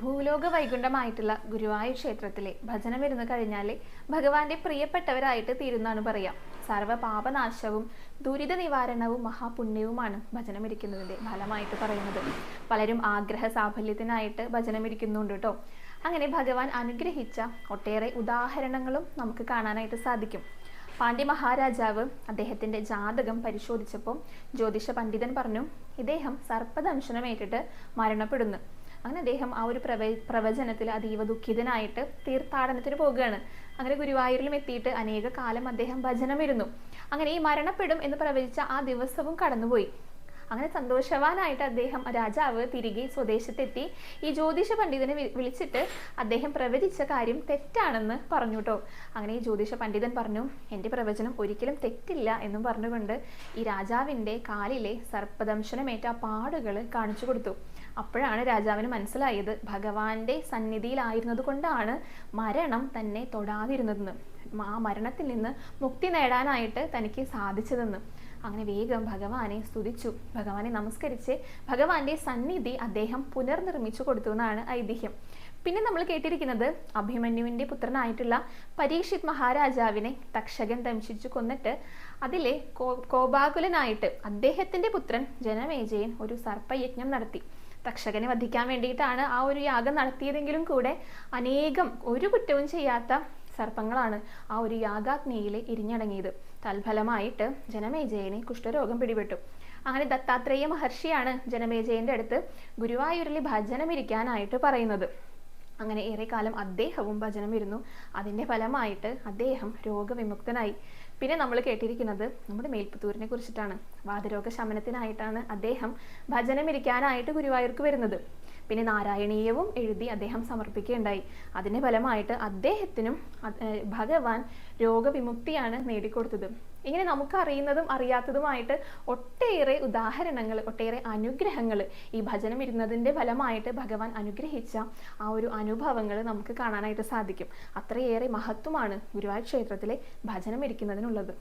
ഭൂലോക വൈകുണ്ഠമായിട്ടുള്ള ഗുരുവായൂർ ക്ഷേത്രത്തിലെ ഭജനം ഇരുന്ന് കഴിഞ്ഞാൽ ഭഗവാന്റെ പ്രിയപ്പെട്ടവരായിട്ട് തീരുന്നാണ് പറയാം. സർവ്വ പാപനാശവും ദുരിത നിവാരണവും മഹാപുണ്യവുമാണ് ഭജനമിരിക്കുന്നതിൻ്റെ ഫലമായിട്ട് പറയുന്നത്. പലരും ആഗ്രഹ സാഫല്യത്തിനായിട്ട് ഭജനമിരിക്കുന്നുണ്ട് കേട്ടോ. അങ്ങനെ ഭഗവാൻ അനുഗ്രഹിച്ച ഒട്ടേറെ ഉദാഹരണങ്ങളും നമുക്ക് കാണാനായിട്ട് സാധിക്കും. പാണ്ഡ്യ മഹാരാജാവ് അദ്ദേഹത്തിൻ്റെ ജാതകം പരിശോധിച്ചപ്പോൾ ജ്യോതിഷ പണ്ഡിതൻ പറഞ്ഞു, ഇദ്ദേഹം സർപ്പദംശനമേറ്റിട്ട് മരണപ്പെടുന്നു. അങ്ങനെ അദ്ദേഹം ആ ഒരു പ്രവചനത്തിൽ അതീവ ദുഃഖിതനായിട്ട് തീർത്ഥാടനത്തിന് പോകുകയാണ്. അങ്ങനെ ഗുരുവായൂരിലും എത്തിയിട്ട് അനേക കാലം അദ്ദേഹം ഭജനമിരുന്നു. അങ്ങനെ ഈ മരണപ്പെടും എന്ന് പ്രവചിച്ച ആ ദിവസവും കടന്നുപോയി. അങ്ങനെ സന്തോഷവാനായിട്ട് അദ്ദേഹം രാജാവ് തിരികെ സ്വദേശത്തെത്തി. ഈ ജ്യോതിഷ പണ്ഡിതനെ വിളിച്ചിട്ട് അദ്ദേഹം പ്രവചിച്ച കാര്യം തെറ്റാണെന്ന് പറഞ്ഞു കേട്ടോ. അങ്ങനെ ഈ ജ്യോതിഷ പണ്ഡിതൻ പറഞ്ഞു, എൻ്റെ പ്രവചനം ഒരിക്കലും തെറ്റില്ല എന്നും പറഞ്ഞുകൊണ്ട് ഈ രാജാവിൻ്റെ കാലിലെ സർപ്പദംശനമേറ്റ പാടുകൾ കാണിച്ചു കൊടുത്തു. അപ്പോഴാണ് രാജാവിന് മനസ്സിലായത് ഭഗവാന്റെ സന്നിധിയിലായിരുന്നത് കൊണ്ടാണ് മരണം തന്നെ തൊടാതിരുന്നതെന്ന്, ആ മരണത്തിൽ നിന്ന് മുക്തി നേടാനായിട്ട് തനിക്ക് സാധിച്ചതെന്ന്. അങ്ങനെ വേഗം ഭഗവാനെ സ്തുതിച്ചു, ഭഗവാനെ നമസ്കരിച്ച് ഭഗവാന്റെ സന്നിധി അദ്ദേഹം പുനർനിർമ്മിച്ചു കൊടുത്തു എന്നാണ് ഐതിഹ്യം. പിന്നെ നമ്മൾ കേട്ടിരിക്കുന്നത് അഭിമന്യുവിൻ്റെ പുത്രനായിട്ടുള്ള പരീക്ഷിത് മഹാരാജാവിനെ തക്ഷകൻ ദംശിച്ചു കൊന്നിട്ട് അതിലെ കോപാകുലനായിട്ട് അദ്ദേഹത്തിൻ്റെ പുത്രൻ ജനമേജയൻ ഒരു സർപ്പയജ്ഞം നടത്തി. തക്ഷകനെ വധിക്കാൻ വേണ്ടിയിട്ടാണ് ആ ഒരു യാഗം നടത്തിയതെങ്കിലും കൂടെ അനേകം ഒരു കുറ്റവും ചെയ്യാത്ത സർപ്പങ്ങളാണ് ആ ഒരു യാഗാഗ്നിയിൽ എരിഞ്ഞടങ്ങിയത്. തൽഫലമായിട്ട് ജനമേജയനെ കുഷ്ഠരോഗം പിടിപെട്ടു. അങ്ങനെ ദത്താത്രേയ മഹർഷിയാണ് ജനമേജയൻ്റെ അടുത്ത് ഗുരുവായൂരിൽ ഭജനമിരിക്കാനായിട്ട് പറയുന്നത്. അങ്ങനെ ഏറെക്കാലം അദ്ദേഹവും ഭജനമിരുന്നു. അതിൻ്റെ ഫലമായിട്ട് അദ്ദേഹം രോഗവിമുക്തനായി. പിന്നെ നമ്മൾ കേട്ടിരിക്കുന്നത് നമ്മുടെ മേൽപ്പത്തൂരിനെ കുറിച്ചിട്ടാണ്. വാതരോഗ ശമനത്തിനായിട്ടാണ് അദ്ദേഹം ഭജനമിരിക്കാനായിട്ട് ഗുരുവായൂർക്ക് വരുന്നത്. പിന്നെ നാരായണീയവും എഴുതി അദ്ദേഹം സമർപ്പിക്കുകയുണ്ടായി. അതിൻ്റെ ഫലമായിട്ട് അദ്ദേഹത്തിനും ഭഗവാൻ രോഗവിമുക്തിയാണ് നേടിക്കൊടുത്തത്. ഇങ്ങനെ നമുക്കറിയുന്നതും അറിയാത്തതുമായിട്ട് ഒട്ടേറെ ഉദാഹരണങ്ങൾ, ഒട്ടേറെ അനുഗ്രഹങ്ങൾ ഈ ഭജനം ഇരുന്നതിൻ്റെ ഫലമായിട്ട് ഭഗവാൻ അനുഗ്രഹിച്ച ആ ഒരു അനുഭവങ്ങൾ നമുക്ക് കാണാനായിട്ട് സാധിക്കും. അത്രയേറെ മഹത്വമാണ് ഗുരുവായൂർ ക്ഷേത്രത്തിലെ ഭജനം ഇരിക്കുന്നതിനുള്ളത്.